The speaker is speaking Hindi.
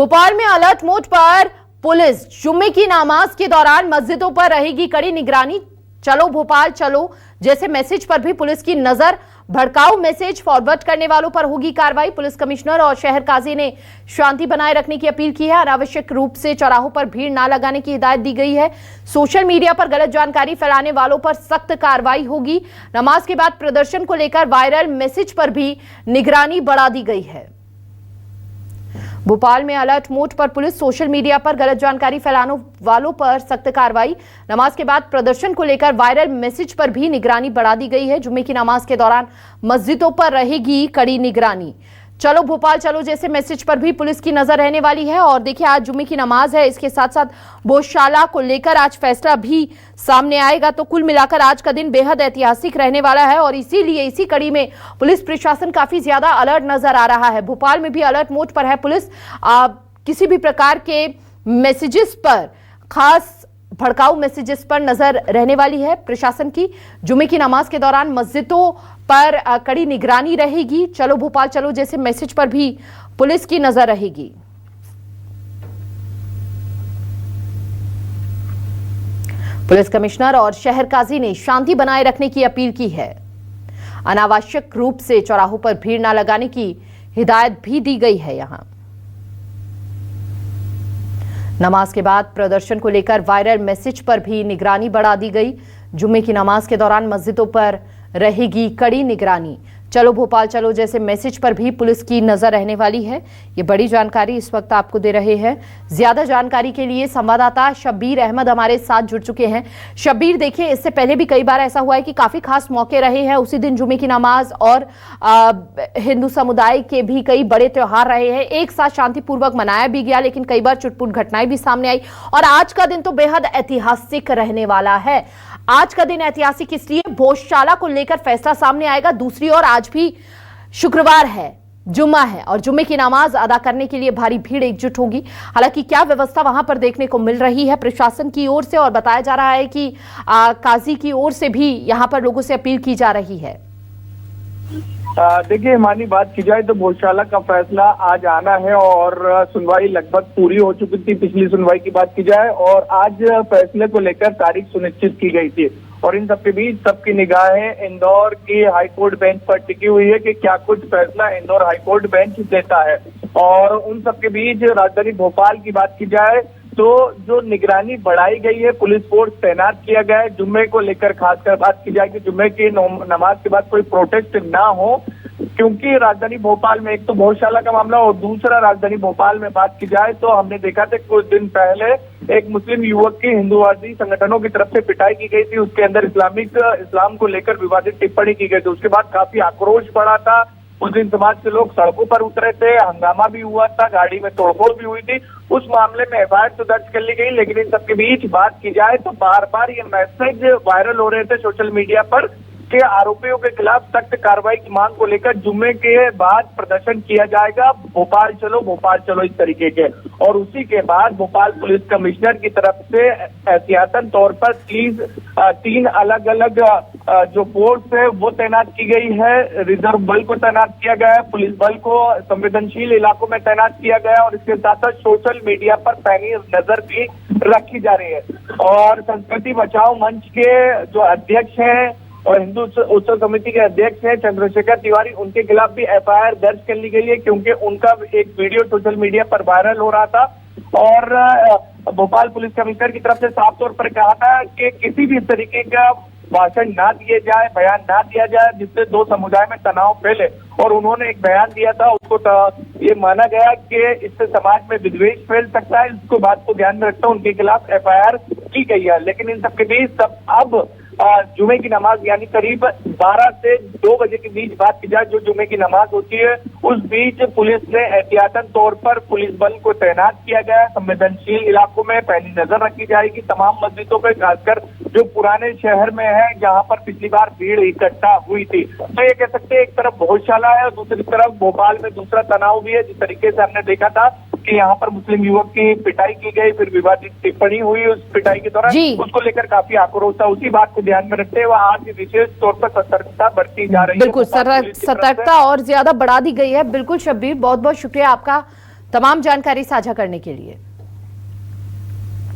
भोपाल में अलर्ट मोड पर पुलिस। जुम्मे की नमाज के दौरान मस्जिदों पर रहेगी कड़ी निगरानी। चलो भोपाल चलो जैसे मैसेज पर भी पुलिस की नजर। भड़काऊ मैसेज फॉरवर्ड करने वालों पर होगी कार्रवाई। पुलिस कमिश्नर और शहर काजी ने शांति बनाए रखने की अपील की है। अनावश्यक रूप से चौराहों पर भीड़ ना लगाने की हिदायत दी गई है। सोशल मीडिया पर गलत जानकारी फैलाने वालों पर सख्त कार्रवाई होगी। नमाज के बाद प्रदर्शन को लेकर वायरल मैसेज पर भी निगरानी बढ़ा दी गई है। भोपाल में अलर्ट मोड पर पुलिस। सोशल मीडिया पर गलत जानकारी फैलाने वालों पर सख्त कार्रवाई। नमाज के बाद प्रदर्शन को लेकर वायरल मैसेज पर भी निगरानी बढ़ा दी गई है। जुम्मे की नमाज के दौरान मस्जिदों पर रहेगी कड़ी निगरानी। चलो भोपाल चलो जैसे मैसेज पर भी पुलिस की नजर रहने वाली है। और देखिए आज जुम्मे की नमाज है, इसके साथ साथ गौशाला को लेकर आज फैसला भी सामने आएगा। तो कुल मिलाकर आज का दिन बेहद ऐतिहासिक रहने वाला है और इसीलिए इसी कड़ी में पुलिस प्रशासन काफी ज्यादा अलर्ट नजर आ रहा है। भोपाल में भी अलर्ट मोड पर है पुलिस। किसी भी प्रकार के मैसेजेस पर, खास भड़काऊ मैसेजेस पर नजर रहने वाली है प्रशासन की। जुम्मे की नमाज के दौरान मस्जिदों पर कड़ी निगरानी रहेगी। चलो भोपाल चलो जैसे मैसेज पर भी पुलिस की नजर रहेगी। पुलिस कमिश्नर और शहर काजी ने शांति बनाए रखने की अपील की है। अनावश्यक रूप से चौराहों पर भीड़ न लगाने की हिदायत भी दी गई है। यहां नमाज के बाद प्रदर्शन को लेकर वायरल मैसेज पर भी निगरानी बढ़ा दी गई। जुम्मे की नमाज के दौरान मस्जिदों पर रहेगी कड़ी निगरानी। चलो भोपाल चलो जैसे मैसेज पर भी पुलिस की नजर रहने वाली है। ये बड़ी जानकारी इस वक्त आपको दे रहे हैं। ज्यादा जानकारी के लिए संवाददाता शब्बीर अहमद हमारे साथ जुड़ चुके हैं। शब्बीर, देखिए इससे पहले भी कई बार ऐसा हुआ है कि काफी खास मौके रहे हैं उसी दिन जुम्मे की नमाज, और हिंदू समुदाय के भी कई बड़े त्योहार रहे हैं, एक साथ शांतिपूर्वक मनाया भी गया, लेकिन कई बार चुटपुट घटनाएं भी सामने आई। और आज का दिन तो बेहद ऐतिहासिक रहने वाला है। आज का दिन ऐतिहासिक इसलिए गौशाला को लेकर फैसला सामने आएगा। दूसरी ओर आज भी शुक्रवार है, जुम्मा है और जुम्मे की नमाज अदा करने के लिए भारी भीड़ एकजुट होगी। हालांकि क्या व्यवस्था वहां पर देखने को मिल रही है प्रशासन की ओर से, और बताया जा रहा है कि काजी की ओर से भी यहां पर लोगों से अपील की जा रही है। देखिए हमारी बात की जाए तो गौशाला का फैसला आज आना है और सुनवाई लगभग पूरी हो चुकी थी। पिछली सुनवाई की बात की जाए और आज फैसले को लेकर तारीख सुनिश्चित की गई थी और इन सबके बीच सबकी निगाहें इंदौर की हाईकोर्ट बेंच पर टिकी हुई है कि क्या कुछ फैसला इंदौर हाईकोर्ट बेंच देता है। और उन सबके बीच राजधानी भोपाल की बात की जाए तो जो निगरानी बढ़ाई गई है, पुलिस फोर्स तैनात किया गया है। जुम्मे को लेकर खासकर बात की जाए कि जुम्मे की नमाज के बाद कोई प्रोटेस्ट ना हो, क्योंकि राजधानी भोपाल में एक तो गौशाला का मामला और दूसरा राजधानी भोपाल में बात की जाए तो हमने देखा था कुछ दिन पहले एक मुस्लिम युवक की हिंदूवादी संगठनों की तरफ से पिटाई की गई थी। उसके अंदर इस्लाम को लेकर विवादित टिप्पणी की गई थी। उसके बाद काफी आक्रोश बढ़ा था। उस दिन समाज के लोग सड़कों पर उतरे थे, हंगामा भी हुआ था, गाड़ी में तोड़फोड़ भी हुई थी। उस मामले में एफआईआर तो दर्ज कर ली गई, लेकिन इन सबके बीच बात की जाए तो बार बार ये मैसेज वायरल हो रहे थे सोशल मीडिया पर कि आरोपियों के खिलाफ सख्त कार्रवाई की मांग को लेकर जुम्मे के बाद प्रदर्शन किया जाएगा, भोपाल चलो इस तरीके के। और उसी के बाद भोपाल पुलिस कमिश्नर की तरफ से एहतियातन तौर पर 3 अलग अलग जो फोर्स है वो तैनात की गई है। रिजर्व बल को तैनात किया गया है, पुलिस बल को संवेदनशील इलाकों में तैनात किया गया है और इसके साथ साथ सोशल मीडिया पर पैनी नजर भी रखी जा रही है। और संस्कृति बचाओ मंच के जो अध्यक्ष हैं और हिंदू उत्सव समिति के अध्यक्ष हैं चंद्रशेखर तिवारी, उनके खिलाफ भी एफआईआर दर्ज कर ली गई है क्योंकि उनका एक वीडियो सोशल मीडिया पर वायरल हो रहा था। और भोपाल पुलिस कमिश्नर की तरफ से साफ तौर पर कहा था कि किसी भी तरीके का भाषण ना दिए जाए, बयान ना दिया जाए जिससे दो समुदाय में तनाव फैले। और उन्होंने एक बयान दिया था, उसको ये माना गया कि इससे समाज में विद्वेष फैल सकता है। इसको बात को ध्यान में रखते हुए उनके खिलाफ एफआईआर की गई है। लेकिन इन सबके बीच सब अब जुमे की नमाज यानी करीब 12 से 2 बजे के बीच बात की जाए जो जुमे की नमाज होती है, उस बीच पुलिस ने एहतियातन तौर पर पुलिस बल को तैनात किया गया। संवेदनशील इलाकों में पैनी नजर रखी जाएगी तमाम मस्जिदों पर, खासकर जो पुराने शहर में है जहां पर पिछली बार भीड़ इकट्ठा हुई थी। तो ये कह सकते हैं एक तरफ गौशाला है और दूसरी तरफ भोपाल में दूसरा तनाव भी है। जिस तरीके से हमने देखा था कि यहाँ पर मुस्लिम युवक की पिटाई की गई, फिर विवादित टिप्पणी हुई उस पिटाई के दौरान, उसको लेकर काफी आक्रोश था। उसी बात को ध्यान में रखते हुए आज विशेष तौर पर सतर्कता बरती जा रही है। बिल्कुल सतर्कता और ज्यादा बढ़ा दी गई है। बिल्कुल शब्बीर, बहुत बहुत शुक्रिया आपका तमाम जानकारी साझा करने के लिए।